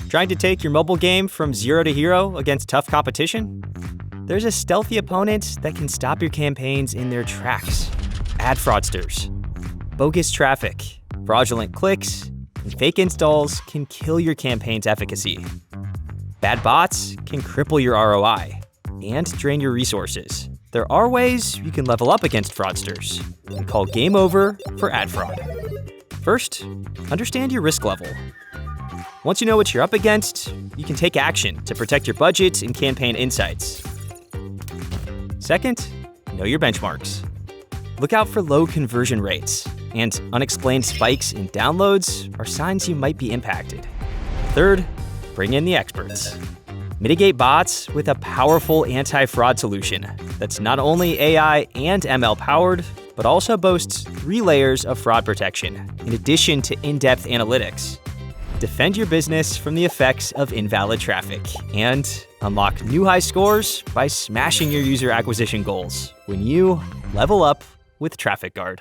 Trying to take your mobile game from zero to hero against tough competition? There's a stealthy opponent that can stop your campaigns in their tracks. Ad fraudsters. Bogus traffic, fraudulent clicks, and fake installs can kill your campaign's efficacy. Bad bots can cripple your ROI and drain your resources. There are ways you can level up against fraudsters and call game over for ad fraud. First, understand your risk level. Once you know what you're up against, you can take action to protect your budget and campaign insights. Second, know your benchmarks. Look out for low conversion rates, and unexplained spikes in downloads are signs you might be impacted. Third, bring in the experts. Mitigate bots with a powerful anti-fraud solution that's not only AI and ML powered, but also boasts 3 layers of fraud protection, in addition to in-depth analytics. Defend your business from the effects of invalid traffic and unlock new high scores by smashing your user acquisition goals when you level up with TrafficGuard.